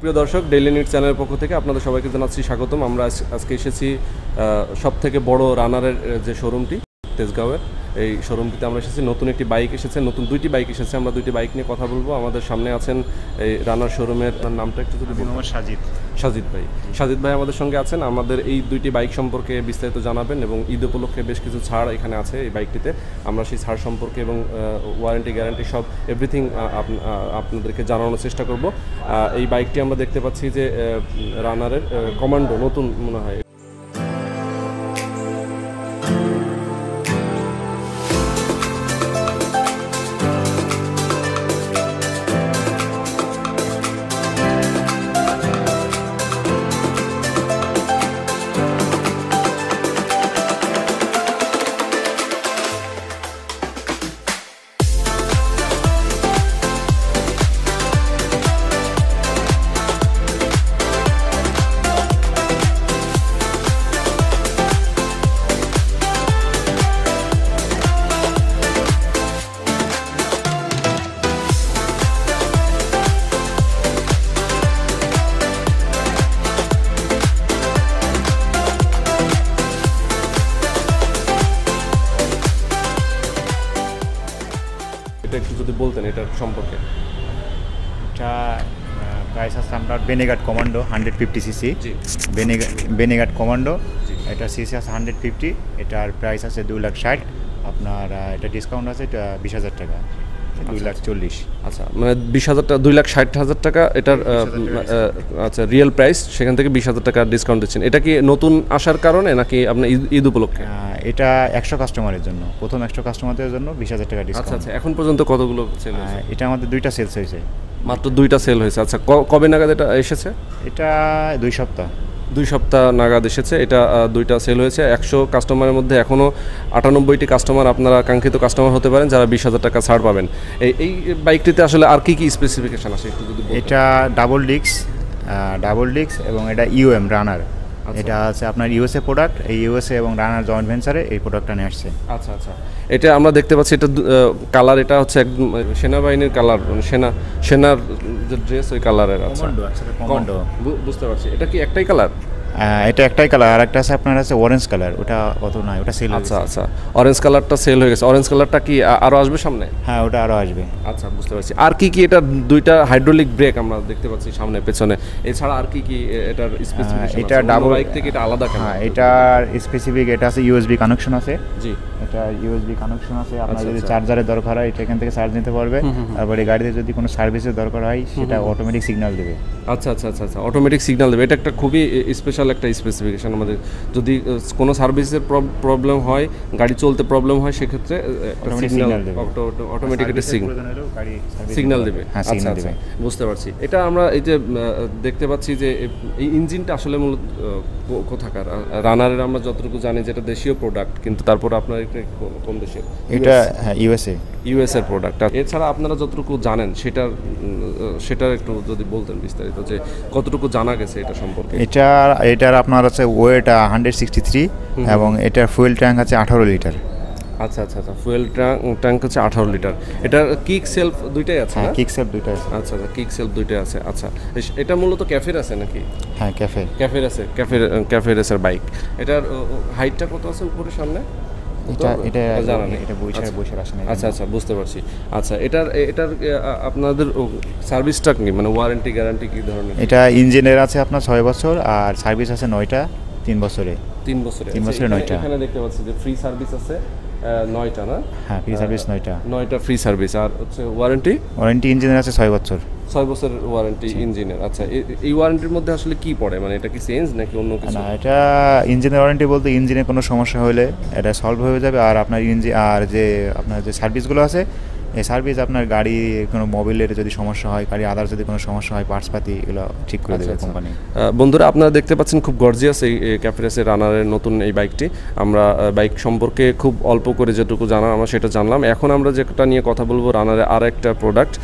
সুপ্রিয় দর্শক, daily news চ্যানেলের পক্ষ থেকে আপনাদের সবাইকে জানাচ্ছি স্বাগতম। আমরা আজকে এসেছি সবথেকে বড় রানারের যে শোরুমটি তেজগাঁওয়ের, এই শোরুমটিতে আমরা এসেছি। নতুন একটি বাইক এসেছে, নতুন দুইটি বাইক এসেছে। আমরা দুইটি বাইক নিয়ে কথা বলবো। আমাদের সামনে আছেন এই রানার শোরুমের নামটা একটু যদি বলুন। সাজিদ ভাই আমাদের সঙ্গে আছেন। আমাদের এই দুইটি বাইক সম্পর্কে বিস্তারিত জানাবেন এবং ঈদ উপলক্ষে বেশ কিছু ছাড় এখানে আছে এই বাইকটিতে। আমরা সেই ছাড় সম্পর্কে এবং ওয়ারেন্টি গ্যারান্টি সব এভরিথিং আপনাদেরকে জানানোর চেষ্টা করব। এই বাইকটি আমরা দেখতে পাচ্ছি যে রানারের কমান্ডো, নতুন মনে হয়। একটু যদি বলতেন এটার সম্পর্কে। এটা প্রাইস আছে আপনার বেনেগাট কমান্ডো 150 সিসি। বেনেগাট কমান্ডো, এটা সিসি আছে 150। এটার প্রাইস আছে 2,60,000। আপনার এটা ডিসকাউন্ট আছে, এটা 20,000 টাকা, 2,40,000। আচ্ছা, মানে 20,000 টাকা, 2,60,000 টাকা এটার। আচ্ছা, রিয়েল প্রাইস, সেখান থেকে 20,000 টাকা ডিসকাউন্ট দিচ্ছেন। এটা কি নতুন আসার কারণে নাকি আপনার ঈদ উপলক্ষে? এটা 100 কাস্টমারের জন্য, প্রথম 100 কাস্টমারদের জন্য 20,000 টাকা ডিসকাউন্ট। আচ্ছা, এখন পর্যন্ত কতগুলো সেল হয়েছে? এটা আমাদের 2টা সেলস হয়েছে, মাত্র 2টা সেল হয়েছে। আচ্ছা, কবে নাগাদ এটা এসেছে? এটা 2 সপ্তাহ নাগাদ এসেছে। এটা 2টা সেল হয়েছে। 100 কাস্টমারের মধ্যে এখনও 98টি কাস্টমার আপনারা কাঙ্ক্ষিত কাস্টমার হতে পারেন, যারা 20,000 টাকা ছাড় পাবেন। এই বাইকটিতে আসলে আর কি স্পেসিফিকেশান আছে একটু যদি বলতেন। এটা ডাবল ডিস্ক এবং এটা ইউএম রানার। এটা আছে আপনার ইউএসএ প্রোডাক্ট। এই ইউএসএ এবং রানার জয়েন্ট ভেঞ্চারে এই প্রোডাক্টটা নিয়ে আসছে। আচ্ছা, এটা আমরা দেখতে পাচ্ছি, এটা কালার, এটা হচ্ছে একদম সেনাবাহিনীর কালার, সেনার যে ড্রেস ওই কালারের। আচ্ছা, বুঝতে পারছি। এটা কি একটাই কালার? এটা একটাই কালার, আর একটা আছে আপনার আছে অরেঞ্জ কালার, ওটা অত নয়, ওটা সেল। আচ্ছা, অরেঞ্জ কালারটা সেল হয়ে গেছে। অরেঞ্জ কালারটা কি আরও আসবে সামনে? হ্যাঁ, ওটা আরও আসবে। আচ্ছা, বুঝতে পারছি। আর কি এটা 2টা হাইড্রোলিক ব্রেক আমরা দেখতে পাচ্ছি সামনে পেছনে, এছাড়া আর কি এটার স্পেসিফিকেশন? এটা ডাবল বাইক থেকে এটা আলাদা কেন? হ্যাঁ, এটার স্পেসিফিক এটা আছে ইউএসবি কানেকশন আছে। জি, এটা ইউএসবি কানেকশন আছে। আপনার যদি চার্জারের দরকার হয়, এটা এখান থেকে চার্জ নিতে পারবে। তারপরে গাড়িতে যদি কোনো সার্ভিসের দরকার হয়, সেটা অটোমেটিক সিগন্যাল দেবে। আচ্ছা, অটোমেটিক সিগন্যাল দেবে। এটা একটা খুবই স্পেশাল একটা স্পেসিফিকেশন। আমাদের যদি কোনো সার্ভিসের প্রবলেম হয়, গাড়ি চলতে প্রবলেম হয়, সেক্ষেত্রে অটোমেটিক একটা সিগন্যাল দেবে। আচ্ছা, বুঝতে পারছি। এটা আমরা এই যে দেখতে পাচ্ছি যে এই ইঞ্জিনটা আসলে মূলত কোথাকার? রানারের আমরা যতটুকু জানি যেটা দেশীয় প্রোডাক্ট, কিন্তু তারপর আপনার কোন দেশের? এটা হ্যাঁ, ইউএস এর প্রোডাক্ট। এছাড়া আপনারা যতটুকু জানেন সেটার একটু যদি বলতেন বিস্তারিত, যে কতটুকু জানা গেছে এটা সম্পর্কে। এটার আপনার আছে ওয়েট 163 এবং এটার ফুয়েল ট্যাঙ্ক আছে 18 লিটার। আচ্ছা, ফুয়েল ট্যাঙ্ক হচ্ছে 18 লিটার। এটার কিক সেলফ দুইটাই আছে? হ্যাঁ, কিক সেলফ দুইটাই আছে। আচ্ছা, কিক সেলফ দুইটাই আছে। আচ্ছা, এটা মূলত ক্যাফের আছে নাকি? হ্যাঁ, ক্যাফের আছে। Cafe racer bike. এটার হাইটটা কত আছে উপরে সামনে? এটা জানা নেই, এটা বইসার আসে না। আচ্ছা, বুঝতে পারছি। আচ্ছা, এটার আপনাদের সার্ভিসটা কি, মানে ওয়ারেন্টি গ্যারান্টি কি ধরনের? এটা ইঞ্জিনের আছে আপনার 6 বছর, আর সার্ভিস আছে 9টা 3 বছরে। 3 বছরে 9টা। এখানে দেখতে পাচ্ছি যে ফ্রি সার্ভিস আছে 9টা, না? হ্যাঁ, ফ্রি সার্ভিস 9টা ফ্রি সার্ভিস। আর হচ্ছে ওয়ারেন্টি ইঞ্জিনের আছে 6 বছর। 6 বছরের ওয়ারেন্টি ইঞ্জিনের। আচ্ছা, এই ওয়ারেন্টির মধ্যে আসলে কি পড়ে, মানে এটা কি চেঞ্জ নাকি অন্য কিছু? না, এটা ইঞ্জিনের ওয়ারেন্টি বলতে ইঞ্জিনে কোনো সমস্যা হলে এটা সলভ হয়ে যাবে। আর আপনার আর আপনার যে সার্ভিসগুলো আছে, এই সার্ভিস আপনার গাড়ি কোনো মোবিলের যদি সমস্যা হয়, গাড়ি আদার যদি কোনো সমস্যা হয়, পার্টসপাতি এগুলো ঠিক করে দেবে কোম্পানি। বন্ধুরা, আপনারা দেখতে পাচ্ছেন খুব গর্জিয়াস এই ক্যাফে রেসের রানারের নতুন এই বাইকটি। আমরা বাইক সম্পর্কে খুব অল্প করে যেটুকু জানা আমরা সেটা জানলাম। এখন আমরা যেটা নিয়ে কথা বলবো, রানারের আর একটা প্রোডাক্ট।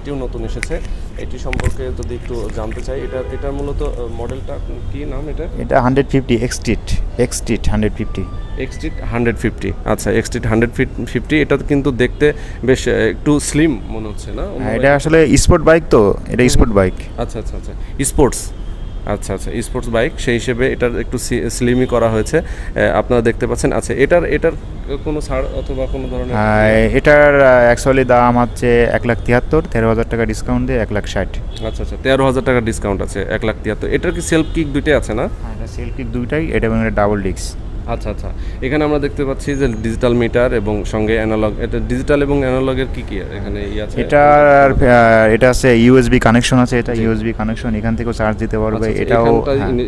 এটিও নতুন এসেছে। এটি সম্পর্কে যদি একটু জানতে চাই, এটার মূলত মডেলটা কি নাম এটা? এটা 150 এক্সট্রিট 150 এক্সট্রিট 150। আচ্ছা, এক্সট্রিট 150 এটা কিন্তু দেখতে বেশ একটু স্লিম মনে হচ্ছে না? এটা আসলে স্পোর্ট বাইক, তো এটা স্পোর্ট বাইক। আচ্ছা আচ্ছা আচ্ছা, স্পোর্টস। আচ্ছা আচ্ছা, স্পোর্টস বাইক, সেই হিসেবে এটার একটু স্লিমই করা হয়েছে, আপনারা দেখতে পাচ্ছেন। আচ্ছা, এটার কোনো ছাড় অথবা কোনো ধরনের? এটার অ্যাকচুয়ালি দাম হচ্ছে 1,73,000, 13,000 টাকা ডিসকাউন্ট দিয়ে 1,60,000। আচ্ছা আচ্ছা, 13,000 টাকা ডিসকাউন্ট আছে, 1,73,000। এটার কি সেলফ কিক দুইটাই আছে না? এটা সেল কিক দুইটাই, এটা এবং এটা ডাবল ডিস্ক। আচ্ছা আচ্ছা, এখানে আমরা দেখতে পাচ্ছি যে ডিজিটাল মিটার এবং সঙ্গে অ্যানালগ। এটা ডিজিটাল এবং অ্যানালগের কি এখানে আছে? এটা আছে ইউএসবি কানেকশন আছে, এটা ইউএসবি কানেকশন, এখান থেকেও চার্জ দিতে পারবে। এটাও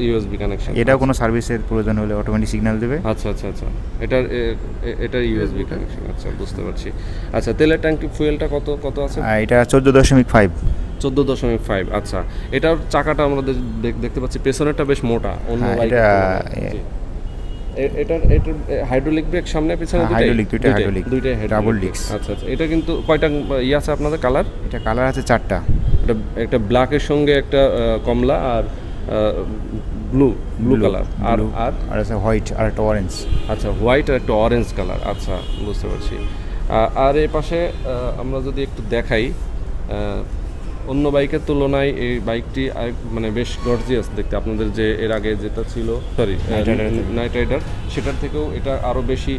ইউএসবি কানেকশন। এটাও কোনো সার্ভিসের প্রয়োজন হলে অটোমেটিক সিগন্যাল দেবে। আচ্ছা আচ্ছা আচ্ছা, এটার ইউএসবি কানেকশন। আচ্ছা, বুঝতে পারছি। আচ্ছা, তেলের ট্যাঙ্কি ফুয়েলটা কত আছে? এটা 14.5। 14.5। আচ্ছা, এটার চাকাটা আমরা দেখতে পাচ্ছি পেছনেরটা বেশ মোটা, অন্য এটার হাইড্রোলিক ব্রেক সামনে পিছনে দুইটাই ডাবল ডিস্ক। আচ্ছা আচ্ছা, এটা কিন্তু কয়টা আছে আপনাদের কালার? এটা কালার আছে 4টা। একটা ব্ল্যাকের সঙ্গে একটা কমলা আর ব্লু কালার, আর আছে হোয়াইট আর একটা অরেঞ্জ। আচ্ছা, হোয়াইট আর একটা অরেঞ্জ কালার। আচ্ছা, বুঝতে পারছি। আর এই পাশে আমরা যদি একটু দেখাই, অন্য বাইকের তুলনায় এই বাইকটি মানে বেশ গর্জিয়াস দেখতে। আপনাদের যে এর আগে যেটা ছিল নাইট রাইডার, সেটার থেকেও এটা আরও বেশি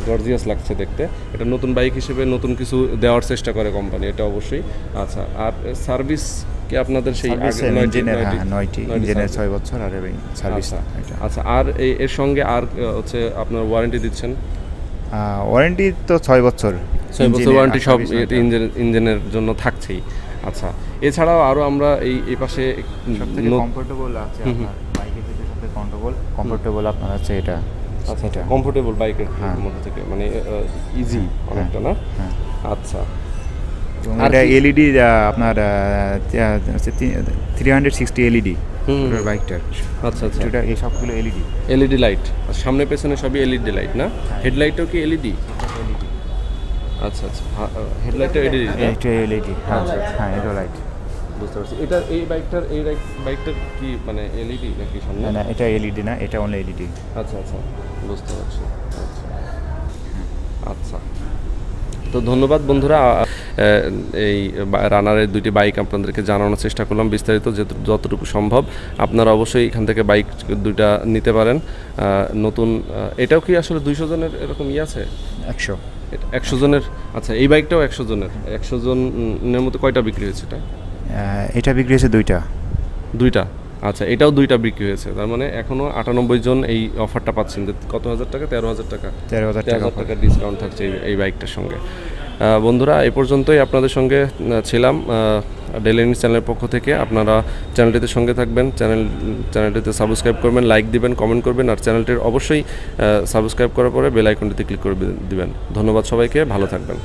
গর্জিয়াস লাগছে দেখতে। এটা নতুন বাইক হিসেবে নতুন কিছু দেওয়ার চেষ্টা করে কোম্পানি, এটা অবশ্যই। আচ্ছা, আর সার্ভিস কি আপনাদের সেই ইঞ্জিনের 6 বছর আর সার্ভিস। আচ্ছা, আর এর সঙ্গে আর হচ্ছে আপনার ওয়ারেন্টি দিচ্ছেন? ওয়ারেন্টি তো 6 বছর ওয়ারেন্টি সব ইঞ্জিনের জন্য থাকছেই। আচ্ছা, এছাড়াও আরও আমরা এই পাশে কমফোর্টেবল আছে আপনার বাইকের ভিতরে, সবথেকে কমফোর্টেবল আপনার আছে এটা। আচ্ছা, এটা কমফোর্টেবল বাইকের মধ্যে থেকে, মানে ইজি অনেকটা না? আচ্ছা, এটা এলইডি আপনার 360 এলইডি বাইকটার। আচ্ছা আচ্ছা, এটা এই সবগুলো এলইডি লাইট, সামনে পেছনে সবই এলইডি লাইট না? হেডলাইটও কি এলইডি? আচ্ছা আচ্ছা, হেডলাইটটা এলইডি? এটা এলইডি, হ্যাঁ এটা লাইট। বুঝতে পারছি। এই বাইকটার কি মানে এলইডি নাকি সামনে? না, এটা এলইডি না, এটা অনলি এলইডি। আচ্ছা আচ্ছা, বুঝতে পারছি। আচ্ছা আচ্ছা, তো ধন্যবাদ বন্ধুরা। এই রানারের দুইটি বাইক আপনাদেরকে জানানোর চেষ্টা করলাম বিস্তারিত, যতটুকু সম্ভব। আপনারা অবশ্যই এখান থেকে বাইক দুইটা নিতে পারেন। নতুন এটাও কি আসলে 200 জনের এরকম আছে? 100 জনের। আচ্ছা, এই বাইকটাও 100 জনের। 100 জনের মধ্যে কয়টা বিক্রি হয়েছে? এটা বিক্রি হয়েছে দুইটা। আচ্ছা, এটাও 2টা বিক্রি হয়েছে। তার মানে এখনও 98 জন এই অফারটা পাচ্ছেন। কত হাজার টাকা? 13,000 টাকা। 13,000 টাকা ডিসকাউন্ট থাকছে এই বাইকটার সঙ্গে। বন্ধুরা, এই পর্যন্তই আপনাদের সঙ্গে ছিলাম ডেইলি নিউজ চ্যানেলের পক্ষ থেকে। আপনারা চ্যানেলটিতে সঙ্গে থাকবেন, চ্যানেলটিতে সাবস্ক্রাইব করবেন, লাইক দিবেন, কমেন্ট করবেন, আর চ্যানেলটির অবশ্যই সাবস্ক্রাইব করার পরে বেল আইকনটিতে ক্লিক করে দিবেন। ধন্যবাদ সবাইকে, ভালো থাকবেন।